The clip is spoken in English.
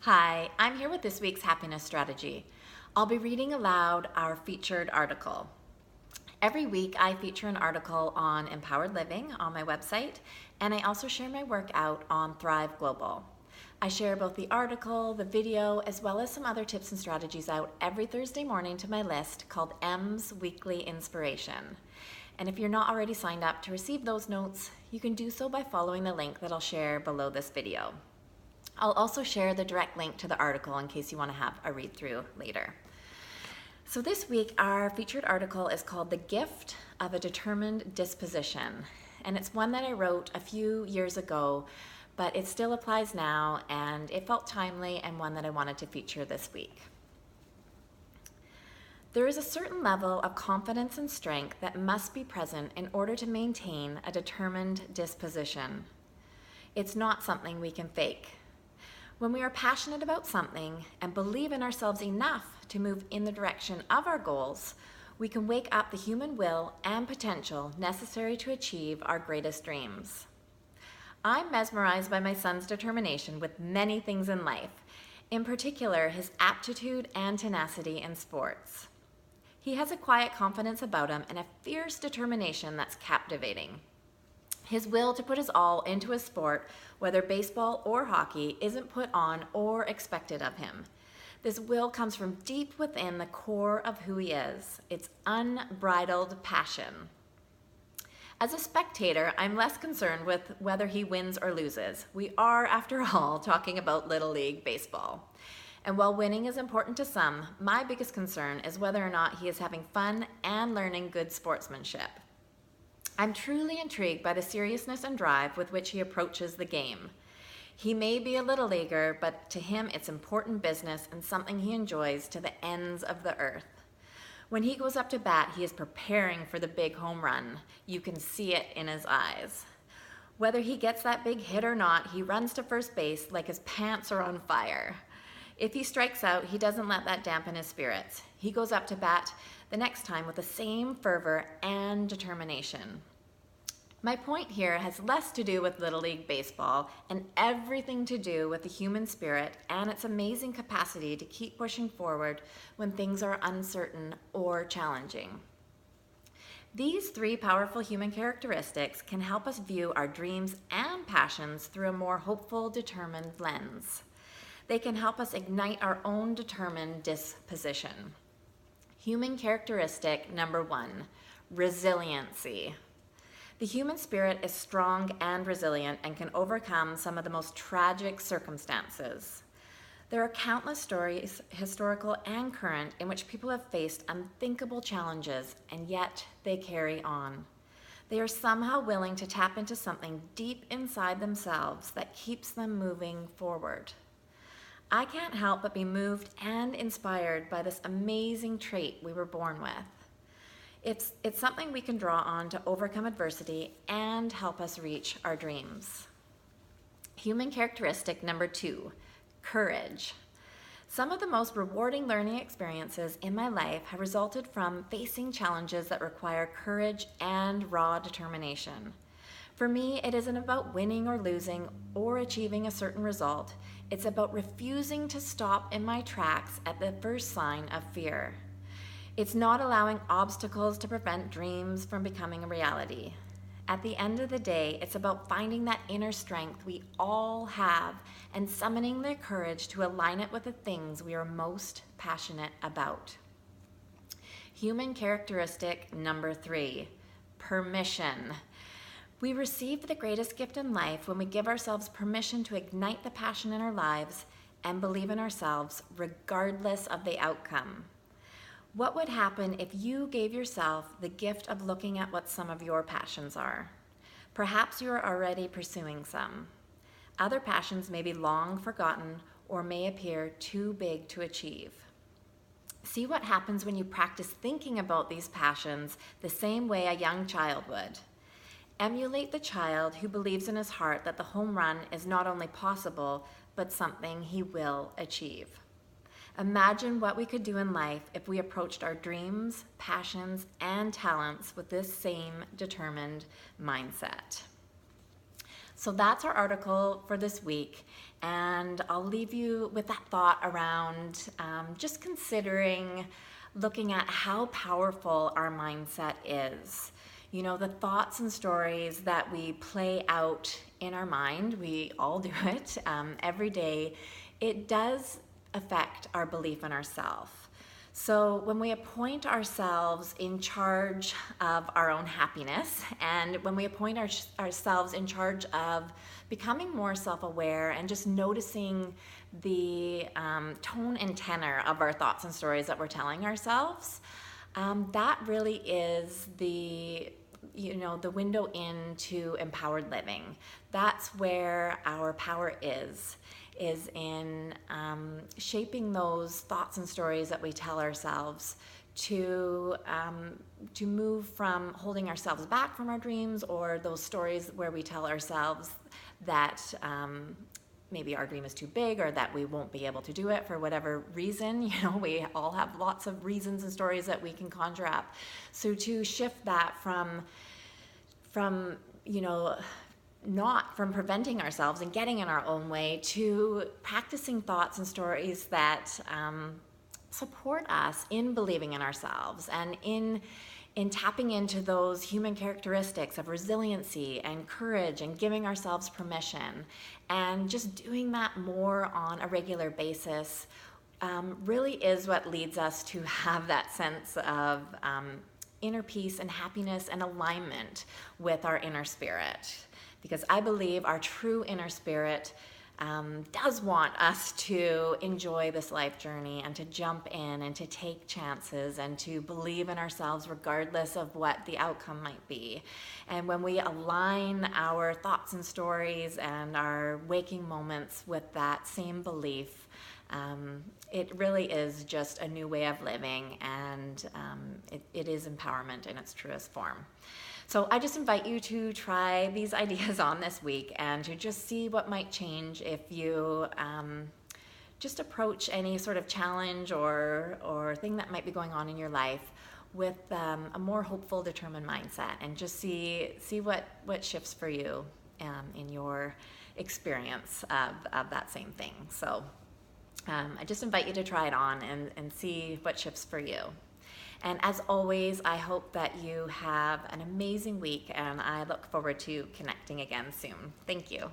Hi, I'm here with this week's happiness strategy. I'll be reading aloud our featured article. Every week, I feature an article on empowered living on my website, and I also share my work out on Thrive Global. I share both the article, the video, as well as some other tips and strategies out every Thursday morning to my list called M's Weekly Inspiration. And if you're not already signed up to receive those notes, you can do so by following the link that I'll share below this video. I'll also share the direct link to the article in case you want to have a read through later. So this week, our featured article is called The Gift of a Determined Disposition. And it's one that I wrote a few years ago, but it still applies now, and it felt timely and one that I wanted to feature this week. There is a certain level of confidence and strength that must be present in order to maintain a determined disposition. It's not something we can fake. When we are passionate about something and believe in ourselves enough to move in the direction of our goals, we can wake up the human will and potential necessary to achieve our greatest dreams. I'm mesmerized by my son's determination with many things in life, in particular his aptitude and tenacity in sports. He has a quiet confidence about him and a fierce determination that's captivating. His will to put his all into a sport, whether baseball or hockey, isn't put on or expected of him. This will comes from deep within the core of who he is. It's unbridled passion. As a spectator, I'm less concerned with whether he wins or loses. We are, after all, talking about Little League baseball. And while winning is important to some, my biggest concern is whether or not he is having fun and learning good sportsmanship. I'm truly intrigued by the seriousness and drive with which he approaches the game. He may be a little leaguer, but to him it's important business and something he enjoys to the ends of the earth. When he goes up to bat, he is preparing for the big home run. You can see it in his eyes. Whether he gets that big hit or not, he runs to first base like his pants are on fire. If he strikes out, he doesn't let that dampen his spirits. He goes up to bat the next time with the same fervor and determination. My point here has less to do with Little League baseball and everything to do with the human spirit and its amazing capacity to keep pushing forward when things are uncertain or challenging. These three powerful human characteristics can help us view our dreams and passions through a more hopeful, determined lens. They can help us ignite our own determined disposition. Human characteristic number 1, resiliency. The human spirit is strong and resilient and can overcome some of the most tragic circumstances. There are countless stories, historical and current, in which people have faced unthinkable challenges and yet they carry on. They are somehow willing to tap into something deep inside themselves that keeps them moving forward. I can't help but be moved and inspired by this amazing trait we were born with. It's something we can draw on to overcome adversity and help us reach our dreams. Human characteristic number 2, courage. Some of the most rewarding learning experiences in my life have resulted from facing challenges that require courage and raw determination. For me, it isn't about winning or losing or achieving a certain result. It's about refusing to stop in my tracks at the first sign of fear. It's not allowing obstacles to prevent dreams from becoming a reality. At the end of the day, it's about finding that inner strength we all have and summoning the courage to align it with the things we are most passionate about. Human characteristic number 3, permission. We receive the greatest gift in life when we give ourselves permission to ignite the passion in our lives and believe in ourselves regardless of the outcome. What would happen if you gave yourself the gift of looking at what some of your passions are? Perhaps you are already pursuing some. Other passions may be long forgotten or may appear too big to achieve. See what happens when you practice thinking about these passions the same way a young child would. Emulate the child who believes in his heart that the home run is not only possible, but something he will achieve. Imagine what we could do in life if we approached our dreams, passions, and talents with this same determined mindset. So that's our article for this week. And I'll leave you with that thought around just considering looking at how powerful our mindset is. You know, the thoughts and stories that we play out in our mind, we all do it every day, it does affect our belief in ourselves. So when we appoint ourselves in charge of our own happiness, and when we appoint ourselves in charge of becoming more self-aware and just noticing the tone and tenor of our thoughts and stories that we're telling ourselves, that really is the window into empowered living. That's where our power is in shaping those thoughts and stories that we tell ourselves to move from holding ourselves back from our dreams, or those stories where we tell ourselves that maybe our dream is too big, or that we won't be able to do it for whatever reason. You know, we all have lots of reasons and stories that we can conjure up. So to shift that from not from preventing ourselves and getting in our own way, to practicing thoughts and stories that support us in believing in ourselves, and in tapping into those human characteristics of resiliency and courage, and giving ourselves permission, and just doing that more on a regular basis really is what leads us to have that sense of inner peace and happiness and alignment with our inner spirit. Because I believe our true inner spirit does want us to enjoy this life journey, and to jump in and to take chances and to believe in ourselves regardless of what the outcome might be. And when we align our thoughts and stories and our waking moments with that same belief, it really is just a new way of living, and it is empowerment in its truest form. So I just invite you to try these ideas on this week, and to just see what might change if you just approach any sort of challenge or thing that might be going on in your life with a more hopeful, determined mindset, and just see what shifts for you in your experience of that same thing. So I just invite you to try it on and see what shifts for you. And as always, I hope that you have an amazing week, and I look forward to connecting again soon. Thank you.